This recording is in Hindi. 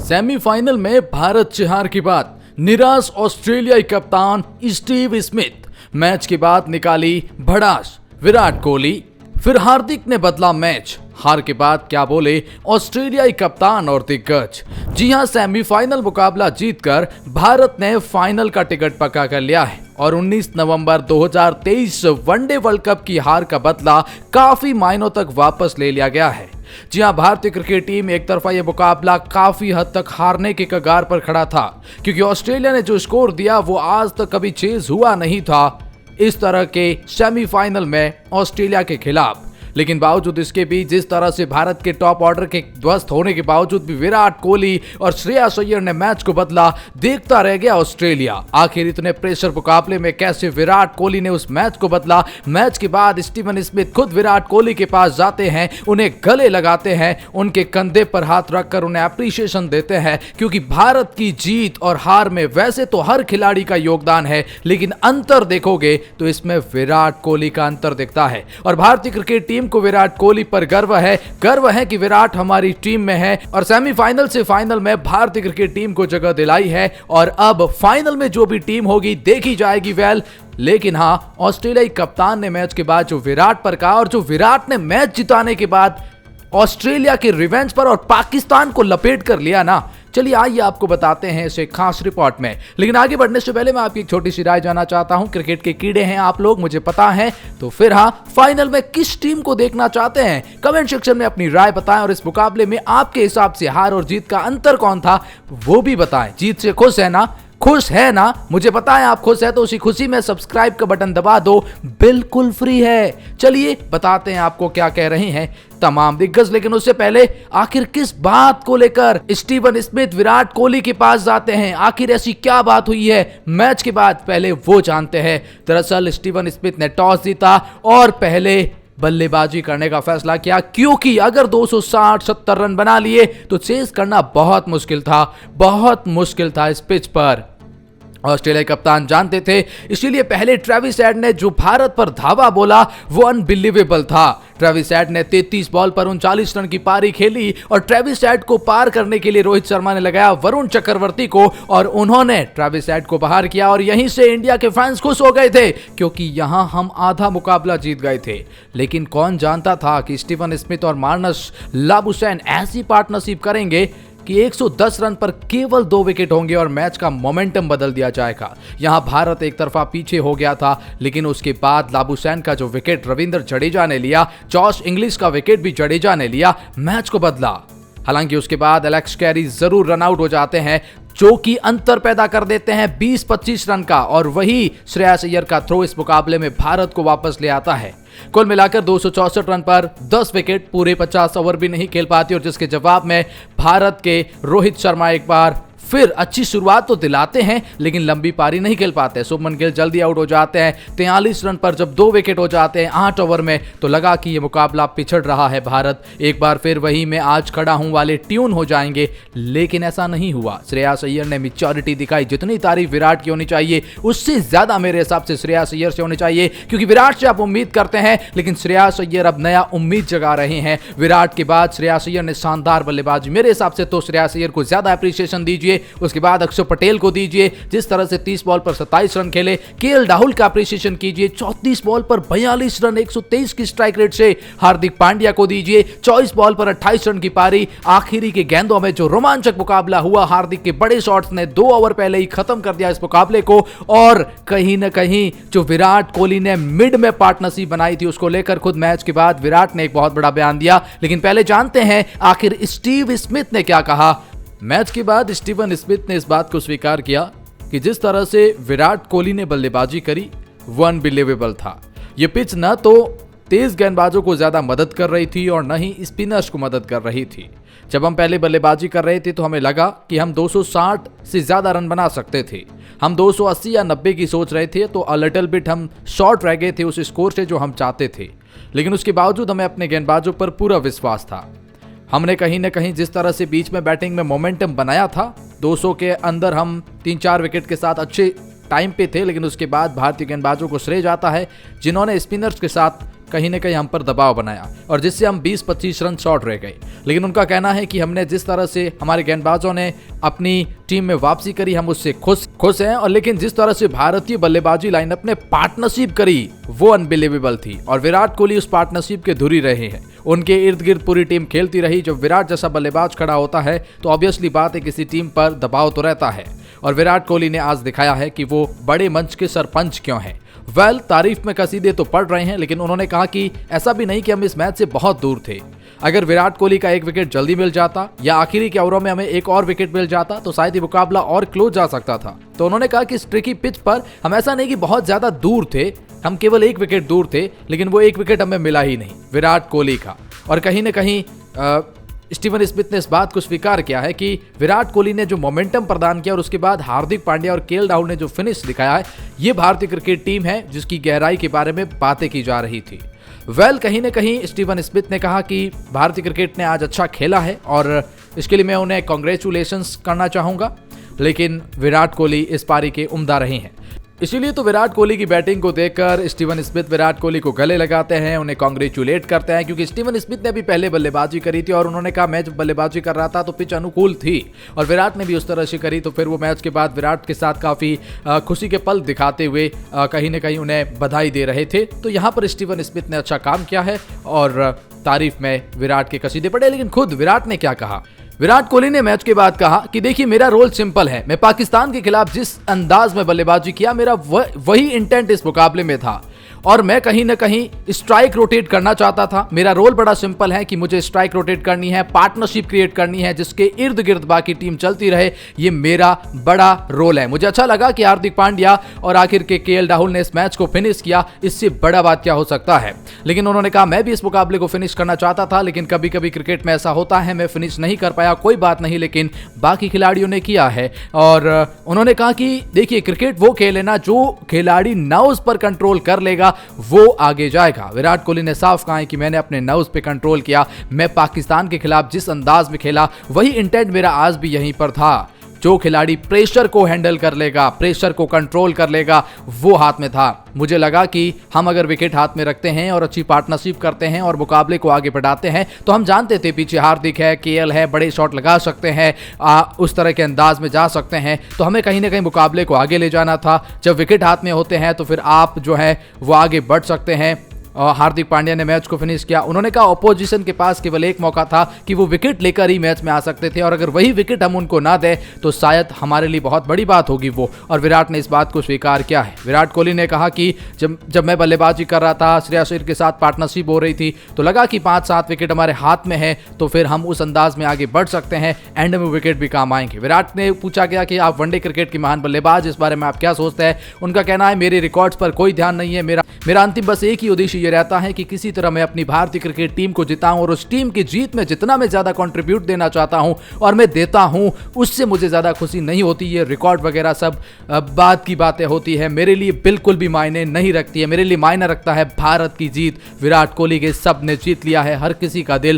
सेमीफाइनल में भारत से हार के बाद निराश ऑस्ट्रेलियाई कप्तान स्टीव स्मिथ। मैच के बाद निकाली भड़ास विराट कोहली, फिर हार्दिक ने बदला मैच। हार के बाद क्या बोले ऑस्ट्रेलियाई कप्तान और दिग्गज। जी हां, सेमीफाइनल मुकाबला जीतकर भारत ने फाइनल का टिकट पक्का कर लिया है और 19 नवंबर 2023 वनडे वर्ल्ड कप की हार का बदला काफी मायनों तक वापस ले लिया गया है। जी हां, भारतीय क्रिकेट टीम एक तरफा यह मुकाबला काफी हद तक हारने के कगार पर खड़ा था, क्योंकि ऑस्ट्रेलिया ने जो स्कोर दिया वो आज तक कभी चेज हुआ नहीं था इस तरह के सेमीफाइनल में ऑस्ट्रेलिया के खिलाफ। लेकिन बावजूद इसके भी जिस तरह से भारत के टॉप ऑर्डर के ध्वस्त होने के बावजूद भी विराट कोहली और श्रेयस अय्यर ने मैच को बदला, देखता रह गया ऑस्ट्रेलिया। आखिर इतने प्रेशर मुकाबले में कैसे विराट कोहली ने उस मैच को बदला। मैच के बाद स्टीवन स्मिथ खुद विराट कोहली के पास जाते हैं, उन्हें गले लगाते हैं, उनके कंधे पर हाथ रखकर उन्हें अप्रिसिएशन देते हैं, क्योंकि भारत की जीत और हार में वैसे तो हर खिलाड़ी का योगदान है, लेकिन अंतर देखोगे तो इसमें विराट कोहली का अंतर दिखता है। और भारतीय क्रिकेट टीम को विराट कोहली पर गर्व है कि विराट हमारी टीम में है और सेमीफाइनल से फाइनल में भारतीय क्रिकेट टीम को जगह दिलाई है। और अब फाइनल में जो भी टीम होगी देखी जाएगी वेल। लेकिन हां, ऑस्ट्रेलियाई कप्तान ने मैच के बाद जो विराट पर कहा और जो विराट ने मैच जिताने के बाद ऑस्ट्रेलिया के रिवेंज पर और पाकिस्तान को लपेट कर लिया ना, चलिए आइए आपको बताते हैं इसे खास रिपोर्ट में। लेकिन आगे बढ़ने से पहले मैं आपकी एक छोटी सी राय जानना चाहता हूं। क्रिकेट के कीड़े हैं आप लोग, मुझे पता है। तो फिर हाँ, फाइनल में किस टीम को देखना चाहते हैं कमेंट सेक्शन में अपनी राय बताएं और इस मुकाबले में आपके हिसाब से हार और जीत का अंतर कौन था वो भी बताएं। जीत से खुश है ना? मुझे पता है आप खुश है, तो उसी खुशी में सब्सक्राइब का बटन दबा दो, बिल्कुल फ्री है। चलिए बताते हैं आपको क्या कह रहे हैं तमाम दिग्गज। लेकिन उससे पहले आखिर किस बात को लेकर स्टीवन स्मिथ विराट कोहली के पास जाते हैं, आखिर ऐसी क्या बात हुई है मैच के बाद, पहले वो जानते हैं। दरअसल स्टीवन स्मिथ ने टॉस जीता और पहले बल्लेबाजी करने का फैसला किया, क्योंकि अगर 260-70 रन बना लिए तो चेस करना बहुत मुश्किल था इस पिच पर। ऑस्ट्रेलिया कप्तान जानते थे, इसीलिए पहले ट्रेविस हेड ने जो भारत पर धावा बोला वो अनबिलीवेबल था। ट्रेविस हेड ने 33 बॉल पर 39 रन की पारी खेली और ट्रेविस हेड को पार करने के लिए रोहित शर्मा ने लगाया वरुण चक्रवर्ती को और उन्होंने ट्रेविस हेड को बाहर किया। और यहीं से इंडिया के फैंस खुश हो गए थे, क्योंकि यहां हम आधा मुकाबला जीत गए थे। लेकिन कौन जानता था कि स्टीवन स्मिथ और मार्नस लाबुशैन ऐसी पार्टनरशिप करेंगे कि 110 रन पर केवल 2 विकेट होंगे और मैच का मोमेंटम बदल दिया जाएगा। यहां भारत एक तरफा पीछे हो गया था, लेकिन उसके बाद लाबुशैन का जो विकेट रविंद्र जडेजा ने लिया, जॉश इंग्लिश का विकेट भी जडेजा ने लिया, मैच को बदला। हालांकि उसके बाद एलेक्स कैरी जरूर रन आउट हो जाते हैं, जो कि अंतर पैदा कर देते हैं 20-25 रन का, और वही श्रेयस अय्यर का थ्रो इस मुकाबले में भारत को वापस ले आता है। कुल मिलाकर 264 रन पर 10 विकेट, पूरे 50 ओवर भी नहीं खेल पाती, और जिसके जवाब में भारत के रोहित शर्मा एक बार फिर अच्छी शुरुआत तो दिलाते हैं, लेकिन लंबी पारी नहीं खेल पाते। शुभमन गिल जल्दी आउट हो जाते हैं 43 रन पर। जब 2 विकेट हो जाते हैं 8 ओवर में, तो लगा कि यह मुकाबला पिछड़ रहा है भारत, एक बार फिर वही मैं आज खड़ा हूं वाले ट्यून हो जाएंगे। लेकिन ऐसा नहीं हुआ। श्रेयस अय्यर ने मैच्योरिटी दिखाई। जितनी तारीफ विराट की होनी चाहिए उससे ज्यादा मेरे हिसाब से श्रेयस अय्यर से होनी चाहिए, क्योंकि विराट से आप उम्मीद करते हैं, लेकिन श्रेयस अय्यर अब नया उम्मीद जगा रहे हैं। विराट के बाद श्रेयस अय्यर ने शानदार बल्लेबाजी, मेरे हिसाब से तो श्रेयस अय्यर को ज्यादा अप्रिसिएशन दीजिए। उसके बाद अक्षर पटेल को दीजिए, जिस तरह से 30 बॉल पर 27 रन खेले। केएल राहुल का अप्रिसिएशन कीजिए, 34 बॉल पर 42 रन 123 की स्ट्राइक रेट से। हार्दिक पांड्या को दीजिए, 24 बॉल पर 28 रन की पारी। आखिरी के गेंदों में जो रोमांचक मुकाबला हुआ, हार्दिक के बड़े शॉट्स ने 2 ओवर पहले ही खत्म कर दिया इस मुकाबले को। और कहीं ना कहीं जो विराट कोहली ने मिड में पार्टनरशिप बनाई थी, उसको लेकर खुद मैच के बाद विराट ने एक बहुत बड़ा बयान दिया। लेकिन पहले जानते हैं आखिर स्टीव स्मिथ ने क्या कहा। मैच के बाद स्टीवन स्मिथ ने इस बात को स्वीकार किया कि जिस तरह से विराट कोहली ने बल्लेबाजी करी वो अनबिलीवेबल था। यह पिच न तो तेज गेंदबाजों को ज्यादा मदद कर रही थी और न ही स्पिनर्स को मदद कर रही थी। जब हम पहले बल्लेबाजी कर रहे थे तो हमें लगा कि हम 260 से ज्यादा रन बना सकते थे। हम 280 या 90 की सोच रहे थे, तो अ लिटिल बिट हम शॉर्ट रह गए थे उस स्कोर से जो हम चाहते थे। लेकिन उसके बावजूद हमें अपने गेंदबाजों पर पूरा विश्वास था। हमने कहीं ना कहीं जिस तरह से बीच में बैटिंग में मोमेंटम बनाया था, 200 के अंदर हम 3-4 विकेट के साथ अच्छे टाइम पे थे। लेकिन उसके बाद भारतीय गेंदबाजों को श्रेय जाता है, जिन्होंने स्पिनर्स के साथ कहीं ना कहीं हम पर दबाव बनाया और जिससे हम 20-25 रन शॉर्ट रह गए। लेकिन उनका कहना है कि हमने जिस तरह से हमारे गेंदबाजों ने अपनी टीम में वापसी करी हम उससे खुश हैं, और लेकिन जिस तरह से भारतीय बल्लेबाजी लाइनअप ने पार्टनरशिप करी वो अनबिलीवेबल थी और विराट कोहली उस पार्टनरशिप के धुरी रहे हैं। उनके इर्द गिर्द पूरी टीम खेलती रही। जब विराट जैसा बल्लेबाज खड़ा होता है तो ऑब्वियसली बात है किसी टीम पर दबाव तो रहता है, और विराट कोहली ने आज दिखाया है कि वो बड़े मंच के सरपंच क्यों हैं। तारीफ में कसीदे तो पड़ रहे हैं, लेकिन उन्होंने कहा कि ऐसा भी नहीं कि हम इस मैच से बहुत दूर थे। अगर विराट कोहली का एक विकेट जल्दी मिल जाता या आखिरी के ओवरों में हमें एक और विकेट मिल जाता तो शायद ये मुकाबला और क्लोज जा सकता था। तो उन्होंने कहा कि इस ट्रिकी पिच पर हम ऐसा नहीं कि बहुत ज्यादा दूर थे, हम केवल एक विकेट दूर थे, लेकिन वो एक विकेट हमें मिला ही नहीं विराट कोहली का। और कहीं ना कहीं स्टीवन स्मिथ ने इस बात को स्वीकार किया है कि विराट कोहली ने जो मोमेंटम प्रदान किया और उसके बाद हार्दिक पांड्या और केएल राहुल ने जो फिनिश दिखाया है, ये भारतीय क्रिकेट टीम है जिसकी गहराई के बारे में बातें की जा रही थी। कहीं ना कहीं स्टीवन स्मिथ ने कहा कि भारतीय क्रिकेट ने आज अच्छा खेला है और इसके लिए मैं उन्हें कॉन्ग्रेचुलेशंस करना चाहूंगा, लेकिन विराट कोहली इस पारी के उम्दा रहे हैं। इसीलिए तो विराट कोहली की बैटिंग को देखकर स्टीवन स्मिथ विराट कोहली को गले लगाते हैं, उन्हें कॉन्ग्रेचुलेट करते हैं, क्योंकि स्टीवन स्मिथ ने भी पहले बल्लेबाजी करी थी और उन्होंने कहा मैं जब बल्लेबाजी कर रहा था तो पिच अनुकूल थी और विराट ने भी उस तरह से करी। तो फिर वो मैच के बाद विराट के साथ काफ़ी खुशी के पल दिखाते हुए कहीं ना कहीं उन्हें बधाई दे रहे थे। तो यहाँ पर स्टीवन स्मिथ ने अच्छा काम किया है और तारीफ में विराट के कसीदे पड़े। लेकिन खुद विराट ने क्या कहा? विराट कोहली ने मैच के बाद कहा कि देखिए मेरा रोल सिंपल है, मैं पाकिस्तान के खिलाफ जिस अंदाज में बल्लेबाजी किया मेरा वही इंटेंट इस मुकाबले में था और मैं कहीं ना कहीं स्ट्राइक रोटेट करना चाहता था। मेरा रोल बड़ा सिंपल है कि मुझे स्ट्राइक रोटेट करनी है, पार्टनरशिप क्रिएट करनी है जिसके इर्द गिर्द बाकी टीम चलती रहे, ये मेरा बड़ा रोल है। मुझे अच्छा लगा कि हार्दिक पांड्या और आखिर के केएल राहुल ने इस मैच को फिनिश किया, इससे बड़ा बात क्या हो सकता है। लेकिन उन्होंने कहा मैं भी इस मुकाबले को फिनिश करना चाहता था, लेकिन कभी कभी क्रिकेट में ऐसा होता है, मैं फिनिश नहीं कर पाया, कोई बात नहीं, लेकिन बाकी खिलाड़ियों ने किया है। और उन्होंने कहा कि देखिए क्रिकेट वो खेल है ना, जो खिलाड़ी नर्व्स पर कंट्रोल कर लेगा वो आगे जाएगा। विराट कोहली ने साफ कहा है कि मैंने अपने नर्व्स पे कंट्रोल किया, मैं पाकिस्तान के खिलाफ जिस अंदाज में खेला वही इंटेंट मेरा आज भी यहीं पर था। जो खिलाड़ी प्रेशर को हैंडल कर लेगा, प्रेशर को कंट्रोल कर लेगा, वो हाथ में था। मुझे लगा कि हम अगर विकेट हाथ में रखते हैं और अच्छी पार्टनरशिप करते हैं और मुकाबले को आगे बढ़ाते हैं, तो हम जानते थे पीछे हार्दिक है, केएल है, बड़े शॉट लगा सकते हैं, उस तरह के अंदाज में जा सकते हैं, तो हमें कहीं ना कहीं मुकाबले को आगे ले जाना था। जब विकेट हाथ में होते हैं तो फिर आप जो है वो आगे बढ़ सकते हैं। हार्दिक पांड्या ने मैच को फिनिश किया। उन्होंने कहा ऑपोजिशन के पास केवल एक मौका था कि वो विकेट लेकर ही मैच में आ सकते थे और अगर वही विकेट हम उनको ना दें तो शायद हमारे लिए बहुत बड़ी बात होगी वो, और विराट ने इस बात को स्वीकार किया है। विराट कोहली ने कहा कि जब मैं बल्लेबाजी कर रहा था, श्रेयस अय्यर के साथ पार्टनरशिप हो रही थी, तो लगा कि 5-7 विकेट हमारे हाथ में है तो फिर हम उस अंदाज में आगे बढ़ सकते हैं, एंड में विकेट भी काम आएंगे। विराट ने पूछा गया कि आप वनडे क्रिकेट के महान बल्लेबाज, इस बारे में आप क्या सोचते हैं? उनका कहना है मेरे रिकॉर्ड्स पर कोई ध्यान नहीं है, मेरा अंतिम बस एक ही उद्देश्य ये रहता है कि किसी तरह मैं अपनी भारतीय क्रिकेट टीम को जिताऊं और उस टीम की जीत में जितना मैं ज्यादा कंट्रीब्यूट देना चाहता हूं और मैं देता हूं, उससे मुझे ज्यादा खुशी नहीं होती। ये रिकॉर्ड वगैरह सब बात की बातें होती है, मेरे लिए बिल्कुल भी मायने नहीं रखती है। मेरे लिए मायने रखता है भारत की जीत। विराट कोहली के सब ने जीत लिया है हर किसी का दिल